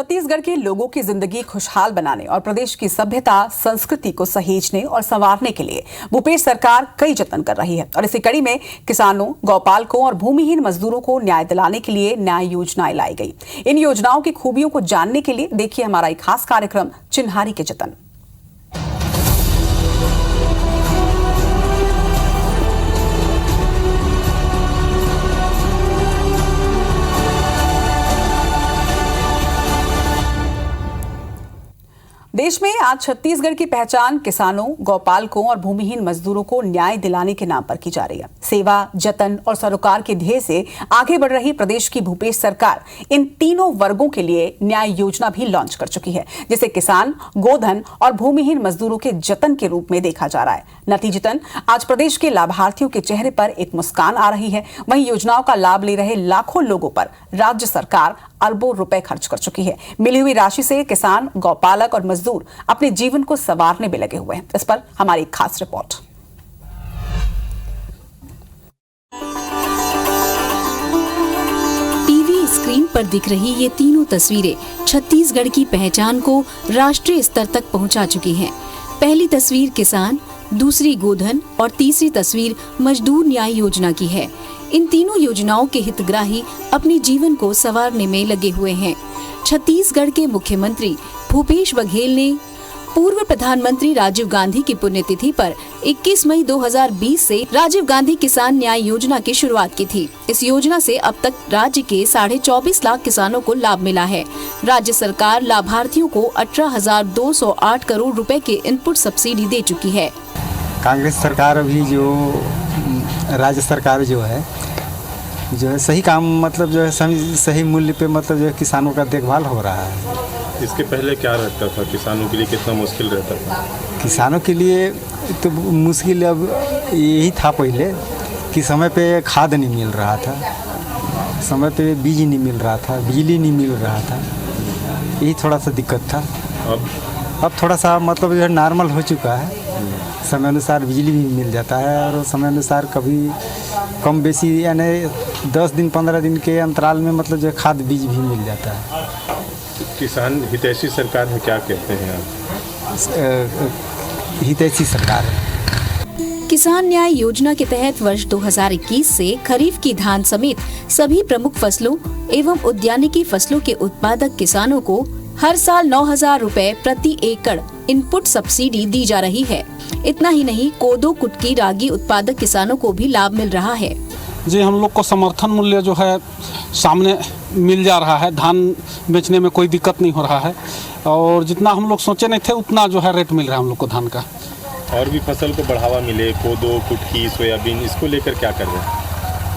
छत्तीसगढ़ के लोगों की जिंदगी खुशहाल बनाने और प्रदेश की सभ्यता संस्कृति को सहेजने और संवारने के लिए भूपेश सरकार कई जतन कर रही है। और इसी कड़ी में किसानों, गौपालकों और भूमिहीन मजदूरों को न्याय दिलाने के लिए न्याय योजनाएं लाई गई। इन योजनाओं की खूबियों को जानने के लिए देखिए हमारा एक खास कार्यक्रम चिन्हारी के जतन। देश में आज छत्तीसगढ़ की पहचान किसानों, गौपालकों और भूमिहीन मजदूरों को न्याय दिलाने के नाम पर की जा रही है। सेवा, जतन और सरोकार के ध्येय से आगे बढ़ रही प्रदेश की भूपेश सरकार इन तीनों वर्गों के लिए न्याय योजना भी लॉन्च कर चुकी है, जिसे किसान, गोधन और भूमिहीन मजदूरों के जतन के रूप में देखा जा रहा है। नतीजतन आज प्रदेश के लाभार्थियों के चेहरे पर एक मुस्कान आ रही है। वहीं योजनाओं का लाभ ले रहे लाखों लोगों पर राज्य सरकार अरबों रुपए खर्च कर चुकी है। मिली हुई राशि से किसान, गौपालक और मजदूर अपने जीवन को संवारने में लगे हुए हैं। इस पर हमारी खास रिपोर्ट। टीवी स्क्रीन पर दिख रही ये तीनों तस्वीरें छत्तीसगढ़ की पहचान को राष्ट्रीय स्तर तक पहुंचा चुकी हैं। पहली तस्वीर किसान, दूसरी गोधन और तीसरी तस्वीर मजदूर न्याय योजना की है। इन तीनों योजनाओं के हितग्राही अपने जीवन को संवारने में लगे हुए हैं। छत्तीसगढ़ के मुख्यमंत्री भूपेश बघेल ने पूर्व प्रधानमंत्री राजीव गांधी की पुण्यतिथि पर 21 मई 2020 से राजीव गांधी किसान न्याय योजना की शुरुआत की थी। इस योजना से अब तक राज्य के 24.5 लाख किसानों को लाभ मिला है। राज्य सरकार लाभार्थियों को 18,208 करोड़ रुपए के इनपुट सब्सिडी दे चुकी है। कांग्रेस सरकार अभी जो राज्य सरकार जो है सही काम मतलब जो है सही मूल्य पे मतलब जो है किसानों का देखभाल हो रहा है। इसके पहले क्या रहता था? किसानों के लिए कितना मुश्किल रहता था? किसानों के लिए तो मुश्किल अब यही था पहले कि समय पे खाद नहीं मिल रहा था, समय पे बीज नहीं मिल रहा था, बिजली नहीं मिल रहा था, यही थोड़ा सा दिक्कत था। अब थोड़ा सा मतलब जो है नॉर्मल हो चुका है। समय अनुसार बिजली भी मिल जाता है और समय अनुसार कभी कम बेसी यानी 10 दिन 15 दिन के अंतराल में मतलब जो खाद बीज भी मिल जाता है। किसान हितैषी सरकार है, क्या कहते हैं आप? हितैषी सरकार है। किसान न्याय योजना के तहत वर्ष 2021 से खरीफ की धान समेत सभी प्रमुख फसलों एवं उद्यानिकी फसलों के उत्पादक किसानों को हर साल 9,000 रुपए प्रति एकड़ इनपुट सब्सिडी दी जा रही है। इतना ही नहीं, कोदो, कुटकी, रागी उत्पादक किसानों को भी लाभ मिल रहा है। जी, हम लोग को समर्थन मूल्य जो है सामने मिल जा रहा है। धान बेचने में कोई दिक्कत नहीं हो रहा है और जितना हम लोग सोचे नहीं थे उतना जो है रेट मिल रहा है हम लोग को धान का। और भी फसल को बढ़ावा मिले, कोदो, कुटकी, सोयाबीन, इसको लेकर क्या कर रहे हैं?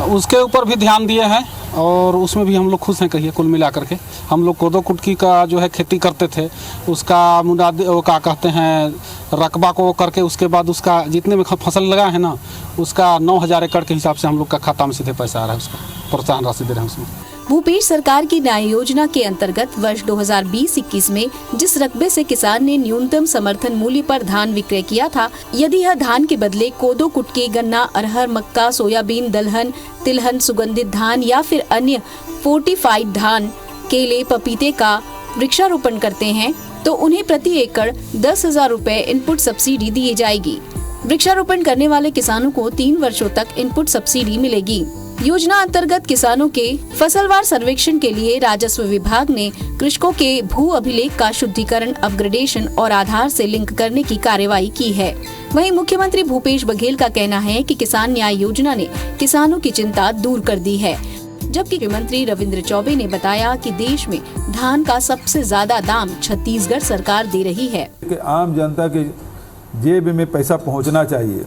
उसके ऊपर भी ध्यान दिए हैं और उसमें भी हम लोग खुश हैं। कहिए कुल मिला करके हम लोग कोदो कुटकी का जो है खेती करते थे, उसका मुनाद वो क्या कहते हैं रकबा को करके उसके बाद उसका जितने में फसल लगा है ना उसका 9,000 एकड़ के हिसाब से हम लोग का खाता में सीधे पैसा आ रहा है, उसका प्रोत्साहन राशि दे रहे हैं उसमें। भूपेश सरकार की न्याय योजना के अंतर्गत वर्ष 2020-21 में जिस रकबे से किसान ने न्यूनतम समर्थन मूल्य पर धान विक्रय किया था, यदि यह धान के बदले कोदो, कुटकी, गन्ना, अरहर, मक्का, सोयाबीन, दलहन, तिलहन, सुगंधित धान या फिर अन्य फोर्टिफाइड धान, केले, पपीते का वृक्षारोपण करते हैं तो उन्हें प्रति एकड़ 10,000 रुपए इनपुट सब्सिडी दी जाएगी। वृक्षारोपण करने वाले किसानों को 3 वर्षों तक इनपुट सब्सिडी मिलेगी। योजना अंतर्गत किसानों के फसलवार सर्वेक्षण के लिए राजस्व विभाग ने कृषकों के भू अभिलेख का शुद्धिकरण, अपग्रेडेशन और आधार से लिंक करने की कार्यवाही की है। वहीं मुख्यमंत्री भूपेश बघेल का कहना है कि किसान न्याय योजना ने किसानों की चिंता दूर कर दी है। जबकि मंत्री रविंद्र चौबे ने बताया कि देश में धान का सबसे ज्यादा दाम छत्तीसगढ़ सरकार दे रही है। आम जनता के जेब में पैसा पहुंचना चाहिए,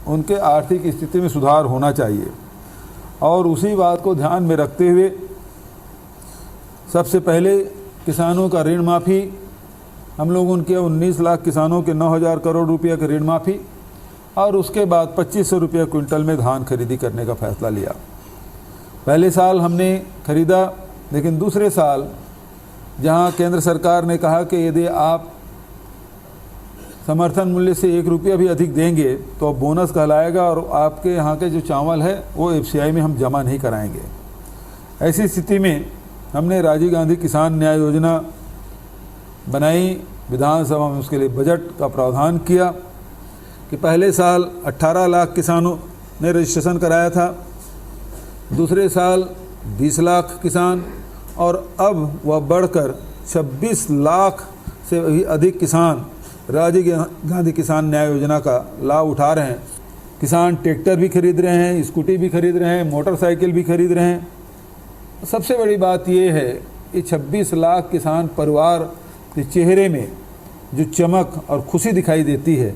उनके आर्थिक स्थिति में सुधार होना चाहिए और उसी बात को ध्यान में रखते हुए सबसे पहले किसानों का ऋण माफ़ी, हम लोग उनके 19 लाख किसानों के 9,000 करोड़ रुपये के ऋण माफ़ी और उसके बाद 2,500 रुपये क्विंटल में धान खरीदी करने का फैसला लिया। पहले साल हमने खरीदा, लेकिन दूसरे साल जहां केंद्र सरकार ने कहा कि यदि आप समर्थन मूल्य से 1 रुपया भी अधिक देंगे तो बोनस कहलाएगा और आपके यहाँ के जो चावल है वो FCI में हम जमा नहीं कराएंगे। ऐसी स्थिति में हमने राजीव गांधी किसान न्याय योजना बनाई, विधानसभा में उसके लिए बजट का प्रावधान किया कि पहले साल 18 लाख किसानों ने रजिस्ट्रेशन कराया था, दूसरे साल 20 लाख किसान, और अब वह बढ़कर 26 लाख से भी अधिक किसान राजीव गांधी किसान न्याय योजना का लाभ उठा रहे हैं। किसान ट्रैक्टर भी खरीद रहे हैं, स्कूटी भी खरीद रहे हैं, मोटरसाइकिल भी खरीद रहे हैं। सबसे बड़ी बात यह है कि 26 लाख किसान परिवार के चेहरे में जो चमक और खुशी दिखाई देती है,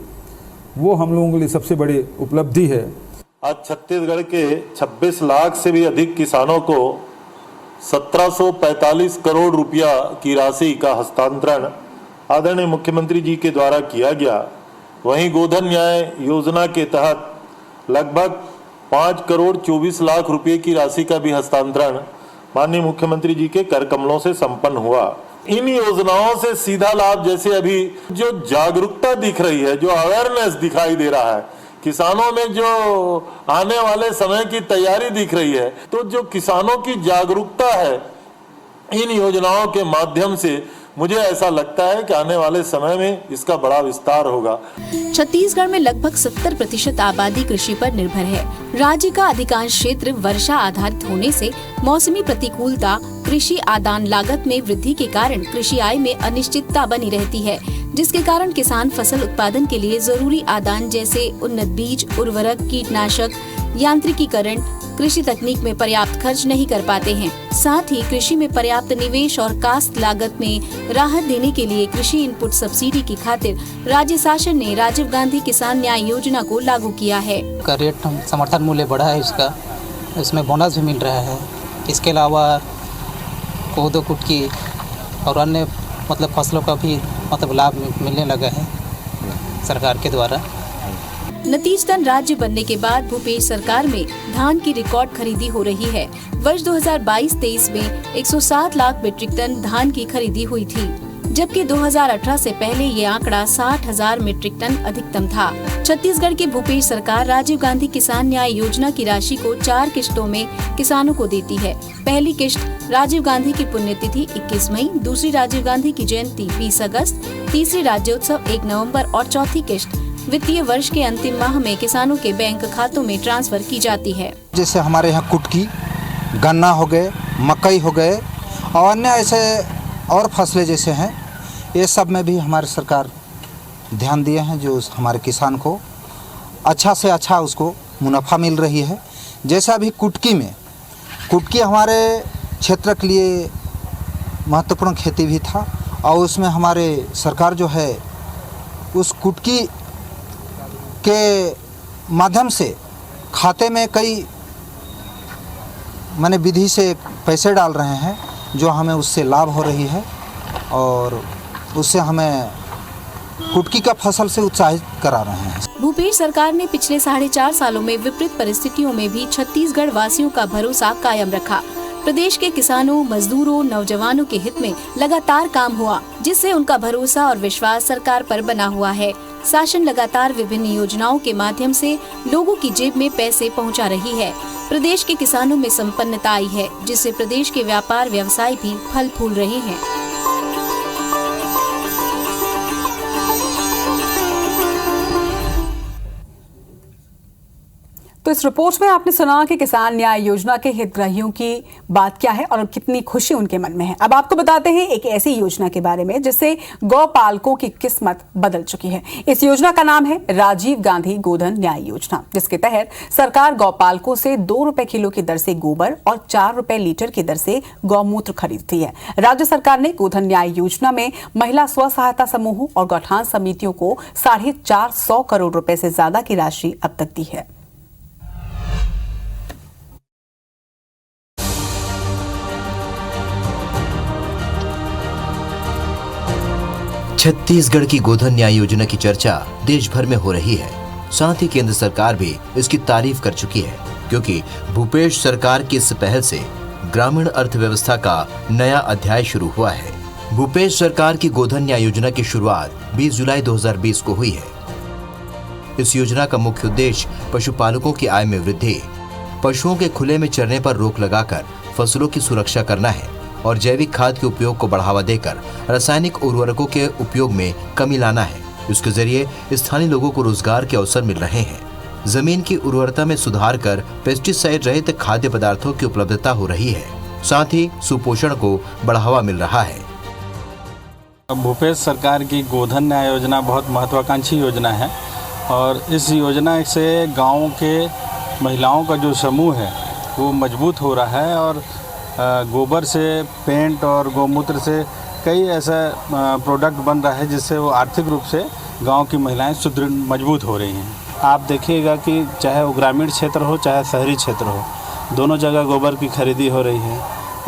वो हम लोगों के लिए सबसे बड़ी उपलब्धि है। आज छत्तीसगढ़ के 26 लाख से भी अधिक किसानों को 1745 करोड़ रुपया की राशि का हस्तांतरण आदरणीय मुख्यमंत्री जी के द्वारा किया गया। वहीं गोधन न्याय योजना के तहत लगभग 5 करोड़ 24 लाख रुपए की राशि का भी हस्तांतरण माननीय मुख्यमंत्री जी के कर कमलों से संपन्न हुआ। इन योजनाओं से सीधा लाभ, जैसे अभी जो जागरूकता दिख रही है, जो अवेयरनेस दिखाई दे रहा है, किसानों में जो आने वाले समय की तैयारी दिख रही है, तो जो किसानों की जागरूकता है इन योजनाओं के माध्यम से मुझे ऐसा लगता है कि आने वाले समय में इसका बड़ा विस्तार होगा। छत्तीसगढ़ में लगभग 70% आबादी कृषि पर निर्भर है। राज्य का अधिकांश क्षेत्र वर्षा आधारित होने से मौसमी प्रतिकूलता, कृषि आदान लागत में वृद्धि के कारण कृषि आय में अनिश्चितता बनी रहती है, जिसके कारण किसान फसल उत्पादन के लिए जरूरी आदान जैसे उन्नत बीज, उर्वरक, कीटनाशक, यांत्रिकीकरण, कृषि तकनीक में पर्याप्त खर्च नहीं कर पाते हैं। साथ ही कृषि में पर्याप्त निवेश और कास्त लागत में राहत देने के लिए कृषि इनपुट सब्सिडी की खातिर राज्य शासन ने राजीव गांधी किसान न्याय योजना को लागू किया है। का रेट समर्थन मूल्य बढ़ा है इसका, इसमें बोनस भी मिल रहा है। इसके अलावा कोदो, कुटकी और अन्य फसलों का भी लाभ मिलने लगा है सरकार के द्वारा। नतीजतन राज्य बनने के बाद भूपेश सरकार में धान की रिकॉर्ड खरीदी हो रही है। वर्ष 2022-23 में 107 लाख मीट्रिक टन धान की खरीदी हुई थी, जबकि 2018 से पहले ये आंकड़ा 60,000 मीट्रिक टन अधिकतम था। छत्तीसगढ़ की भूपेश सरकार राजीव गांधी किसान न्याय योजना की राशि को 4 किश्तों में किसानों को देती है। पहली किश्त राजीव गांधी की पुण्यतिथि 21 मई, दूसरी राजीव गांधी की जयंती 20 अगस्त, तीसरी राज्योत्सव 1 नवंबर और चौथी किश्त वित्तीय वर्ष के अंतिम माह में किसानों के बैंक खातों में ट्रांसफर की जाती है। जैसे हमारे यहाँ कुटकी, गन्ना हो गए, मकई हो गए और अन्य ऐसे और फसलें जैसे हैं, ये सब में भी हमारी सरकार ध्यान दिए हैं, जो हमारे किसान को अच्छा से अच्छा उसको मुनाफा मिल रही है। जैसे अभी कुटकी हमारे क्षेत्र के लिए महत्वपूर्ण खेती भी था और उसमें हमारे सरकार जो है उस कुटकी के माध्यम से खाते में कई विधि से पैसे डाल रहे हैं, जो हमें उससे लाभ हो रही है और उससे हमें कुटकी का फसल से उत्साहित करा रहे हैं। भूपेश सरकार ने पिछले 4.5 सालों में विपरीत परिस्थितियों में भी छत्तीसगढ़ वासियों का भरोसा कायम रखा। प्रदेश के किसानों, मजदूरों, नौजवानों के हित में लगातार काम हुआ, जिससे उनका भरोसा और विश्वास सरकार पर बना हुआ है। शासन लगातार विभिन्न योजनाओं के माध्यम से लोगों की जेब में पैसे पहुंचा रही है। प्रदेश के किसानों में संपन्नता आई है, जिससे प्रदेश के व्यापार व्यवसाय भी फल फूल रहे हैं। तो इस रिपोर्ट में आपने सुना कि किसान न्याय योजना के हितग्राहियों की बात क्या है और कितनी खुशी उनके मन में है। अब आपको बताते हैं एक ऐसी योजना के बारे में जिससे गौपालकों की किस्मत बदल चुकी है। इस योजना का नाम है राजीव गांधी गोधन न्याय योजना, जिसके तहत सरकार गौपालकों से 2 रुपए किलो की दर से गोबर और 4 रुपए लीटर की दर से गौमूत्र खरीदती है। राज्य सरकार ने गोधन न्याय योजना में महिला स्व सहायता समूहों और गौठान समितियों को 450 करोड़ रुपए से ज्यादा की राशि अब तक दी है। छत्तीसगढ़ की गोधन न्याय योजना की चर्चा देश भर में हो रही है। साथ ही केंद्र सरकार भी इसकी तारीफ कर चुकी है, क्योंकि भूपेश सरकार की इस पहल से ग्रामीण अर्थव्यवस्था का नया अध्याय शुरू हुआ है। भूपेश सरकार की गोधन न्याय योजना की शुरुआत 20 जुलाई 2020 को हुई है। इस योजना का मुख्य उद्देश्य पशुपालकों की आय में वृद्धि, पशुओं के खुले में चरने पर रोक लगाकर फसलों की सुरक्षा करना है और जैविक खाद के उपयोग को बढ़ावा देकर रासायनिक उर्वरकों के उपयोग में कमी लाना है। इसके जरिए स्थानीय लोगों को रोजगार के अवसर मिल रहे हैं। जमीन की उर्वरता में सुधार कर पेस्टिसाइड रहित खाद्य पदार्थों की उपलब्धता हो रही है, साथ ही सुपोषण को बढ़ावा मिल रहा है। भूपेश सरकार की गोधन न्याय योजना बहुत महत्वाकांक्षी योजना है और इस योजना से गाँव के महिलाओं का जो समूह है वो मजबूत हो रहा है और गोबर से पेंट और गौमूत्र से कई ऐसा प्रोडक्ट बन रहा है जिससे वो आर्थिक रूप से गांव की महिलाएं सुदृढ़ मजबूत हो रही हैं। आप देखिएगा कि चाहे वो ग्रामीण क्षेत्र हो चाहे शहरी क्षेत्र हो, दोनों जगह गोबर की खरीदी हो रही है।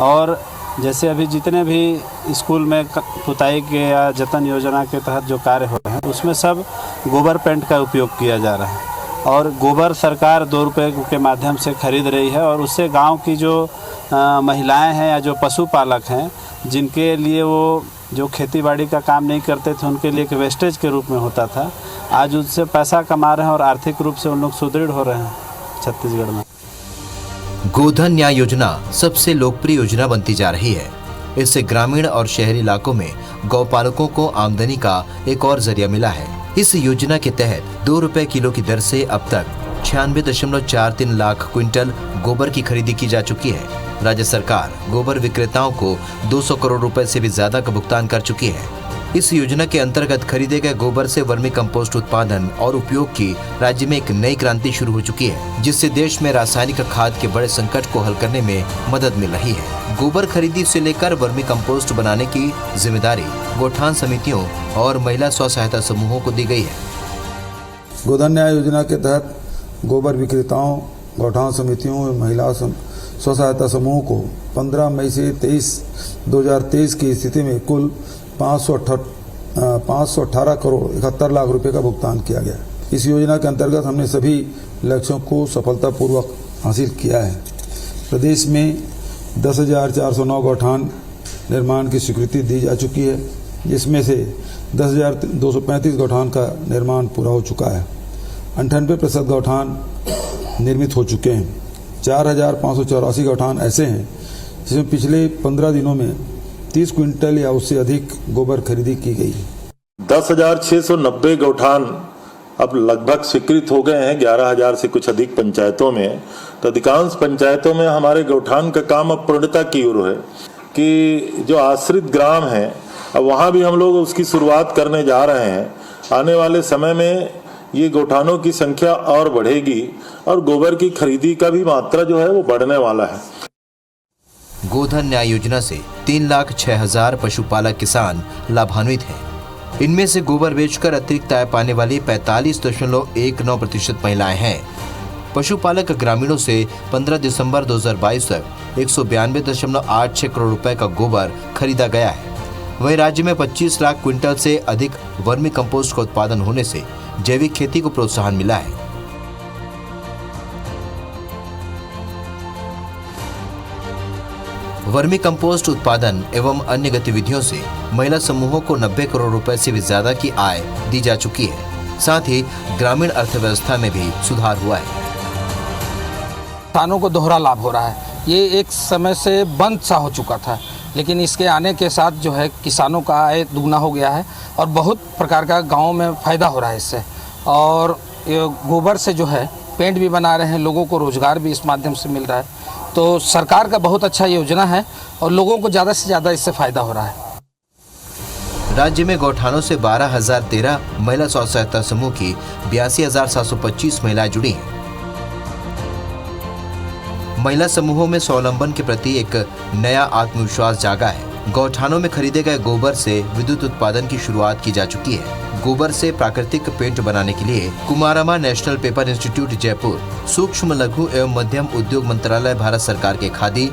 और जैसे अभी जितने भी स्कूल में पुताई के या जतन योजना के तहत जो कार्य हो रहे हैं उसमें सब गोबर पेंट का उपयोग किया जा रहा है और गोबर सरकार 2 रुपये के माध्यम से खरीद रही है और उससे गांव की जो महिलाएं हैं या जो पशुपालक हैं जिनके लिए वो जो खेतीबाड़ी का काम नहीं करते थे उनके लिए एक वेस्टेज के रूप में होता था, आज उससे पैसा कमा रहे हैं और आर्थिक रूप से उन लोग सुदृढ़ हो रहे हैं छत्तीसगढ़ में। गोधन न्याय योजना सबसे लोकप्रिय योजना बनती जा रही है। इससे ग्रामीण और शहरी इलाकों में गौपालकों को आमदनी का एक और जरिया मिला है। इस योजना के तहत 2 रुपए किलो की दर से अब तक 96.43 लाख क्विंटल गोबर की खरीदी की जा चुकी है। राज्य सरकार गोबर विक्रेताओं को 200 करोड़ रुपए से भी ज्यादा का भुगतान कर चुकी है। इस योजना के अंतर्गत खरीदे गए गोबर से वर्मी कंपोस्ट उत्पादन और उपयोग की राज्य में एक नई क्रांति शुरू हो चुकी है, जिससे देश में रासायनिक खाद के बड़े संकट को हल करने में मदद मिल रही है। गोबर खरीदी से लेकर वर्मी कंपोस्ट बनाने की जिम्मेदारी गौठान समितियों और महिला स्व सहायता समूहों को दी गई है। गोधन न्याय योजना के तहत गोबर विक्रेताओं, गौठान समितियों और महिला स्व सहायता समूह को 15 मई से 2023 की स्थिति में कुल 518 करोड़ 71 लाख रुपए का भुगतान किया गया। इस योजना के अंतर्गत हमने सभी लक्ष्यों को सफलतापूर्वक हासिल किया है। प्रदेश में 10,409 गौठान निर्माण की स्वीकृति दी जा चुकी है, जिसमें से 10,235 गौठान का निर्माण पूरा हो चुका है। 98% गौठान निर्मित हो चुके हैं। 4,584 गौठान ऐसे हैं जिसमें पिछले 15 दिनों में 30 क्विंटल या उससे अधिक गोबर खरीदी की गई है। 10,690 गौठान अब लगभग स्वीकृत हो गए हैं 11,000 से कुछ अधिक पंचायतों में। तो अधिकांश पंचायतों में हमारे गौठान का काम अब पूर्णता की ओर है कि जो आश्रित ग्राम है अब वहाँ भी हम लोग उसकी शुरुआत करने जा रहे हैं। आने वाले समय में ये गौठानों की संख्या और बढ़ेगी और गोबर की खरीदी का भी मात्रा जो है वो बढ़ने वाला है। गोधन न्याय योजना से 3,06,000 पशुपालक किसान लाभान्वित हैं। इनमें से गोबर बेचकर अतिरिक्त आय पाने वाली 45.19% महिलाएं हैं। पशुपालक ग्रामीणों से 15 दिसंबर 2022 तक 192.86 करोड़ रुपए का गोबर खरीदा गया है। वहीं राज्य में 25 लाख क्विंटल से अधिक वर्मी कंपोस्ट का उत्पादन होने से जैविक खेती को प्रोत्साहन मिला है। वर्मी कंपोस्ट उत्पादन एवं अन्य गतिविधियों से महिला समूहों को 90 करोड़ रुपए से भी ज्यादा की आय दी जा चुकी है। साथ ही ग्रामीण अर्थव्यवस्था में भी सुधार हुआ है। किसानों को दोहरा लाभ हो रहा है। ये एक समय से बंद सा हो चुका था, लेकिन इसके आने के साथ जो है किसानों का आय दुगना हो गया है और बहुत प्रकार का गाँव में फ़ायदा हो रहा है इससे। और गोबर से जो है पेंट भी बना रहे हैं, लोगों को रोज़गार भी इस माध्यम से मिल रहा है। तो सरकार का बहुत अच्छा योजना है और लोगों को ज़्यादा से ज़्यादा इससे फ़ायदा हो रहा है। राज्य में गौठानों से 12,013 महिला स्व सहायता समूह की 82,725 महिलाएं जुड़ी हैं। महिला समूहों में स्वावलंबन के प्रति एक नया आत्मविश्वास जागा है। गौठानों में खरीदे गए गोबर से विद्युत उत्पादन की शुरुआत की जा चुकी है। गोबर से प्राकृतिक पेंट बनाने के लिए कुमारहमा नेशनल पेपर इंस्टीट्यूट जयपुर, सूक्ष्म लघु एवं मध्यम उद्योग मंत्रालय भारत सरकार के खादी,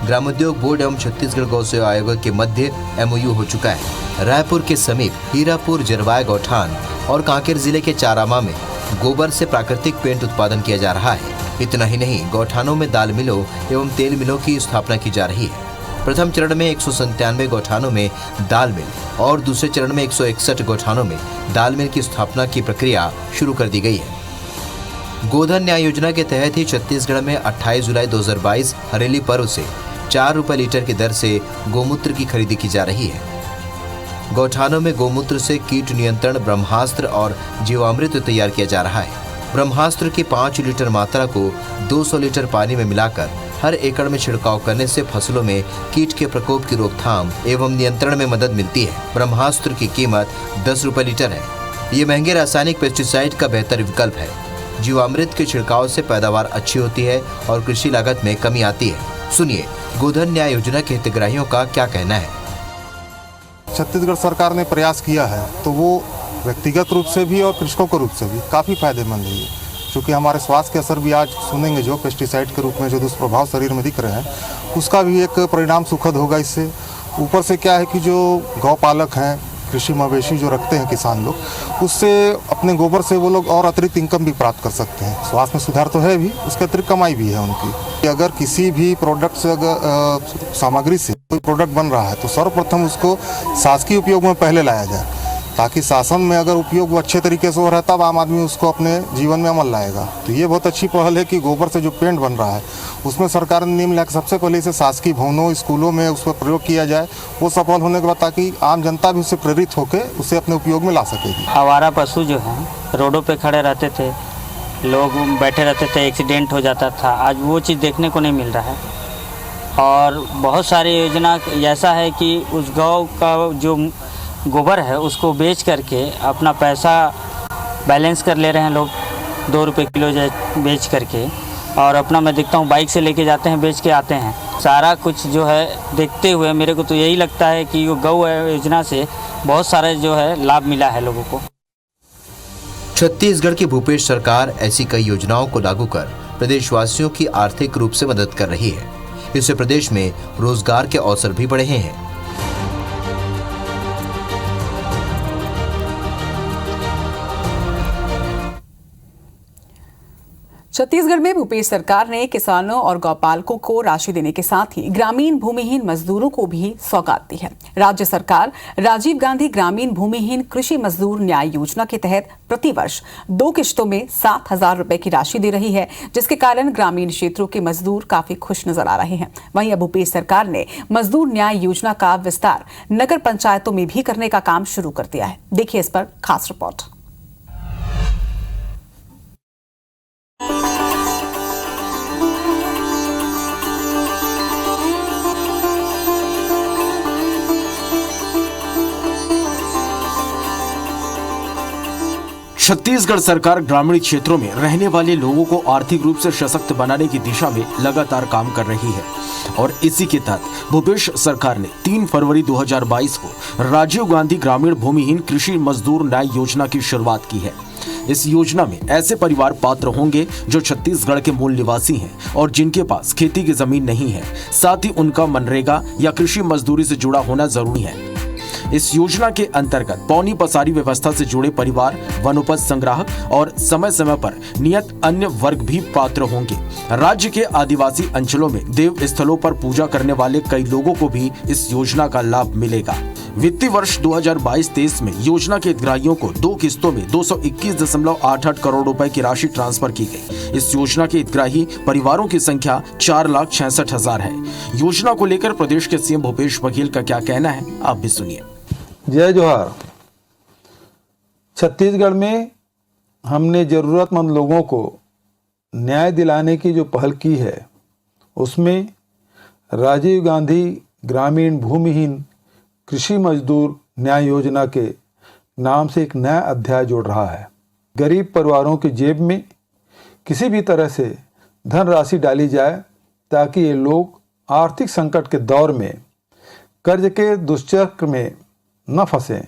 ग्रामोद्योग बोर्ड एवं छत्तीसगढ़ गौ सेवा आयोग के मध्य MOU हो चुका है। रायपुर के समीप हीरापुर जरवाय गौठान और कांकेर जिले के चारामा में गोबर से प्राकृतिक पेंट उत्पादन किया जा रहा है। इतना ही नहीं, गौठानों में दाल मिलों एवं तेल मिलों की स्थापना की जा रही है। प्रथम चरण में 197 गौठानों में दाल मिल और दूसरे चरण में 161 गौठानों में दाल मिल की स्थापना की प्रक्रिया शुरू कर दी गई है। गोधन न्याय योजना के तहत ही छत्तीसगढ़ में 28 जुलाई 2022 हरेली पर्व से 4 रुपए लीटर की दर से गोमूत्र की खरीदी की जा रही है। गौठानों में गोमूत्र से कीट नियंत्रण ब्रह्मास्त्र और जीवामृत तैयार किया जा रहा है। ब्रह्मास्त्र की 5 लीटर मात्रा को 200 लीटर पानी में मिलाकर हर एकड़ में छिड़काव करने से फसलों में कीट के प्रकोप की रोकथाम एवं नियंत्रण में मदद मिलती है। ब्रह्मास्त्र की कीमत 10 रुपए लीटर है। ये महंगे रासायनिक पेस्टिसाइड का बेहतर विकल्प है। जीवामृत के छिड़काव से पैदावार अच्छी होती है और कृषि लागत में कमी आती है। सुनिए गोधन न्याय योजना के हितग्राहियों का क्या कहना है। छत्तीसगढ़ सरकार ने प्रयास किया है तो वो व्यक्तिगत रूप से भी और कृषकों के रूप से भी काफ़ी फायदेमंद है, क्योंकि हमारे स्वास्थ्य के असर भी आज सुनेंगे जो पेस्टिसाइड के रूप में जो दुष्प्रभाव शरीर में दिख रहे हैं उसका भी एक परिणाम सुखद होगा इससे। ऊपर से क्या है कि जो गौ पालक हैं, कृषि मवेशी जो रखते हैं किसान लोग, उससे अपने गोबर से वो लोग और अतिरिक्त इनकम भी प्राप्त कर सकते हैं। स्वास्थ्य में सुधार तो है भी, उसके अतिरिक्त कमाई भी है उनकी। अगर किसी भी प्रोडक्ट से सामग्री से कोई प्रोडक्ट बन रहा है तो सर्वप्रथम उसको शासकीय उपयोग में पहले लाया जाए, ताकि शासन में अगर उपयोग अच्छे तरीके से हो रहा है तब आम आदमी उसको अपने जीवन में अमल लाएगा। तो ये बहुत अच्छी पहल है कि गोबर से जो पेंट बन रहा है उसमें सरकार ने नियम लाकर सबसे पहले इसे शासकीय भवनों, स्कूलों में उस पर प्रयोग किया जाए। वो सफल होने के बाद ताकि आम जनता भी उससे प्रेरित होकर उसे अपने उपयोग में ला सकेगी। आवारा पशु जो हैं रोडों पे खड़े रहते थे, लोग बैठे रहते थे, एक्सीडेंट हो जाता था। आज वो चीज़ देखने को नहीं मिल रहा है। और बहुत सारी योजना ऐसा है कि उस गौ का जो गोबर है उसको बेच करके अपना पैसा बैलेंस कर ले रहे हैं लोग, 2 रुपये किलो बेच करके, और अपना मैं देखता हूँ बाइक से लेके जाते हैं, बेच के आते हैं। सारा कुछ जो है देखते हुए मेरे को तो यही लगता है कि वो गौ योजना से बहुत सारे जो है लाभ मिला है लोगों को। छत्तीसगढ़ की भूपेश सरकार ऐसी कई योजनाओं को लागू कर प्रदेशवासियों की आर्थिक रूप से मदद कर रही है। इससे प्रदेश में रोजगार के अवसर भी बढ़े हैं। छत्तीसगढ़ में भूपेश सरकार ने किसानों और गौपालकों को राशि देने के साथ ही ग्रामीण भूमिहीन मजदूरों को भी सौगात दी है। राज्य सरकार राजीव गांधी ग्रामीण भूमिहीन कृषि मजदूर न्याय योजना के तहत प्रतिवर्ष 2 किश्तों में 7,000 रुपए की राशि दे रही है, जिसके कारण ग्रामीण क्षेत्रों के मजदूर काफी खुश नजर आ रहे हैं। वहीं अब भूपेश सरकार ने मजदूर न्याय योजना का विस्तार नगर पंचायतों में भी करने का काम शुरू कर दिया है। देखिए इस पर खास रिपोर्ट। छत्तीसगढ़ सरकार ग्रामीण क्षेत्रों में रहने वाले लोगों को आर्थिक रूप से सशक्त बनाने की दिशा में लगातार काम कर रही है और इसी के तहत भूपेश सरकार ने 3 फरवरी 2022 को राजीव गांधी ग्रामीण भूमिहीन कृषि मजदूर न्याय योजना की शुरुआत की है। इस योजना में ऐसे परिवार पात्र होंगे जो छत्तीसगढ़ के मूल निवासी हैं और जिनके पास खेती की जमीन नहीं है, साथ ही उनका मनरेगा या कृषि मजदूरी से जुड़ा होना जरूरी है। इस योजना के अंतर्गत पौनी पसारी व्यवस्था से जुड़े परिवार, वनोपज संग्राहक और समय समय पर नियत अन्य वर्ग भी पात्र होंगे। राज्य के आदिवासी अंचलों में देव स्थलों पर पूजा करने वाले कई लोगों को भी इस योजना का लाभ मिलेगा। वित्तीय वर्ष 2022-23 में योजना के हितग्राहियों को 2 किस्तों में 221.88 करोड़ रुपए की राशि ट्रांसफर की गई। इस योजना के हितग्राही परिवारों की संख्या 4,66,000 है। योजना को लेकर प्रदेश के सीएम भूपेश बघेल का क्या कहना है, आप भी सुनिए। जय जोहार। छत्तीसगढ़ में हमने ज़रूरतमंद लोगों को न्याय दिलाने की जो पहल की है उसमें राजीव गांधी ग्रामीण भूमिहीन कृषि मजदूर न्याय योजना के नाम से एक नया अध्याय जोड़ रहा है। गरीब परिवारों की जेब में किसी भी तरह से धनराशि डाली जाए ताकि ये लोग आर्थिक संकट के दौर में कर्ज के दुष्चक्र में न फंसें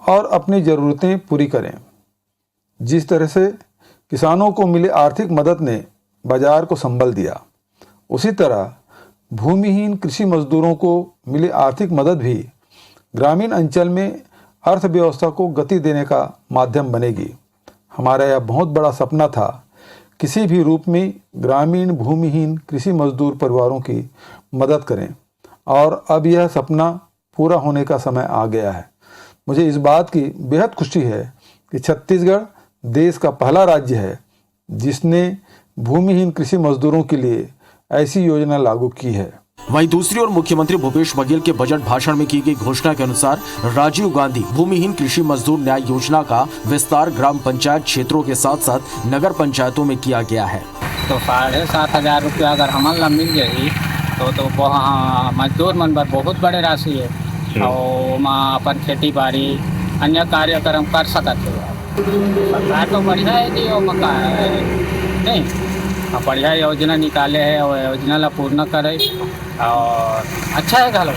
और अपनी ज़रूरतें पूरी करें। जिस तरह से किसानों को मिले आर्थिक मदद ने बाजार को संबल दिया, उसी तरह भूमिहीन कृषि मजदूरों को मिली आर्थिक मदद भी ग्रामीण अंचल में अर्थव्यवस्था को गति देने का माध्यम बनेगी। हमारा यह बहुत बड़ा सपना था, किसी भी रूप में ग्रामीण भूमिहीन कृषि मजदूर परिवारों की मदद करें और अब यह सपना पूरा होने का समय आ गया है। मुझे इस बात की बेहद खुशी है कि छत्तीसगढ़ देश का पहला राज्य है जिसने भूमिहीन कृषि मजदूरों के लिए ऐसी योजना लागू की है। वहीं दूसरी ओर मुख्यमंत्री भूपेश बघेल के बजट भाषण में की गई घोषणा के अनुसार राजीव गांधी भूमिहीन कृषि मजदूर न्याय योजना का विस्तार ग्राम पंचायत क्षेत्रों के साथ साथ नगर पंचायतों में किया गया है। तो 7,500 रुपया अगर हमन ला मिल जाही तो मजदूर मन बर बहुत बड़े राशि है और अपन खेती बाड़ी अन्य कार्यक्रम कर सकते है। सरकार तो बढ़िया है जी नहीं बढ़िया योजना निकाले है और योजना ला पूर्ण करे और अच्छा है घलो।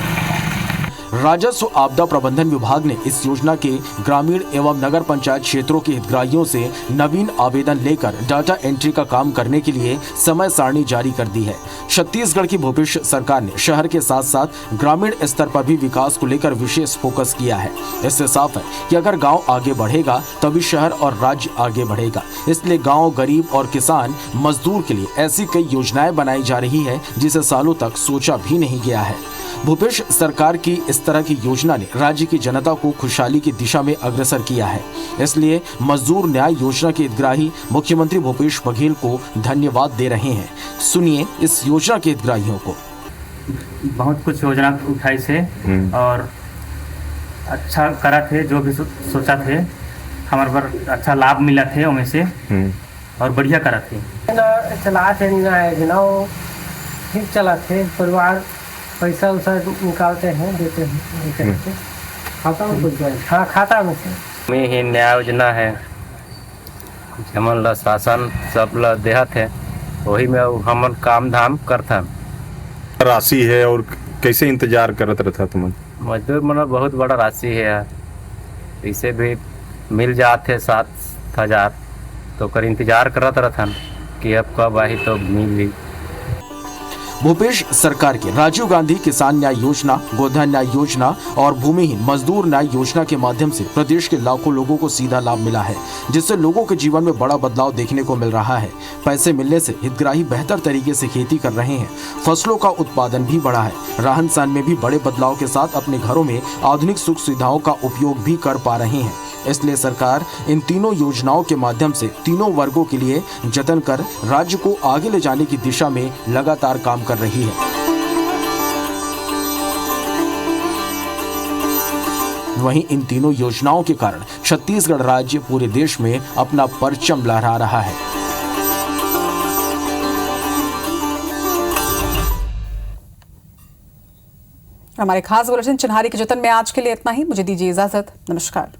राजस्व आपदा प्रबंधन विभाग ने इस योजना के ग्रामीण एवं नगर पंचायत क्षेत्रों के हितग्राहियों से नवीन आवेदन लेकर डाटा एंट्री का काम करने के लिए समय सारणी जारी कर दी है। छत्तीसगढ़ की भूपेश सरकार ने शहर के साथ साथ ग्रामीण स्तर पर भी विकास को लेकर विशेष फोकस किया है। इससे साफ है कि अगर गाँव आगे बढ़ेगा तभी शहर और राज्य आगे बढ़ेगा। इसलिए गाँव, गरीब और किसान मजदूर के लिए ऐसी कई योजनाएं बनाई जा रही है जिसे सालों तक सोचा भी नहीं गया है। भूपेश सरकार की इस तरह की योजना ने राज्य की जनता को खुशहाली की दिशा में अग्रसर किया है। इसलिए मजदूर न्याय योजना के हितग्राही मुख्यमंत्री भूपेश बघेल को धन्यवाद दे रहे हैं। सुनिए इस योजना के हितग्राहियों को। बहुत कुछ योजना उठाई से और अच्छा करा थे, जो भी सोचा थे हमारे पर अच्छा लाभ मिला थे उनमें से और बढ़िया करा थे। चला थे ठीक चला थे, परिवार पैसा उसा निकालते हैं देते हैं खाता में कुछ गए। हाँ खाता में से में ही न्याय योजना है हमन ला शासन सब ला देहत है, वही में हमन काम धाम करता राशि है। और कैसे इंतजार करत रहता तुम? मजदूर मन बहुत बड़ा राशि है, इसे भी मिल जाते 7,000 तो कर इंतजार करत रहता कि अब कब आई तो मिली। भूपेश सरकार के राजीव गांधी किसान न्याय योजना, गोधन न्याय योजना और भूमिहीन मजदूर न्याय योजना के माध्यम से प्रदेश के लाखों लोगों को सीधा लाभ मिला है, जिससे लोगों के जीवन में बड़ा बदलाव देखने को मिल रहा है। पैसे मिलने से हितग्राही बेहतर तरीके से खेती कर रहे हैं, फसलों का उत्पादन भी बढ़ा है, रहन सहन में भी बड़े बदलाव के साथ अपने घरों में आधुनिक सुख सुविधाओं का उपयोग भी कर पा रहे हैं। इसलिए सरकार इन तीनों योजनाओं के माध्यम से तीनों वर्गों के लिए जतन कर राज्य को आगे ले जाने की दिशा में लगातार काम कर रही है। वहीं इन तीनों योजनाओं के कारण छत्तीसगढ़ राज्य पूरे देश में अपना परचम लहरा रहा है। हमारे खास बुलेटिन चिन्हारी के जतन में आज के लिए इतना ही। मुझे दीजिए इजाजत। नमस्कार।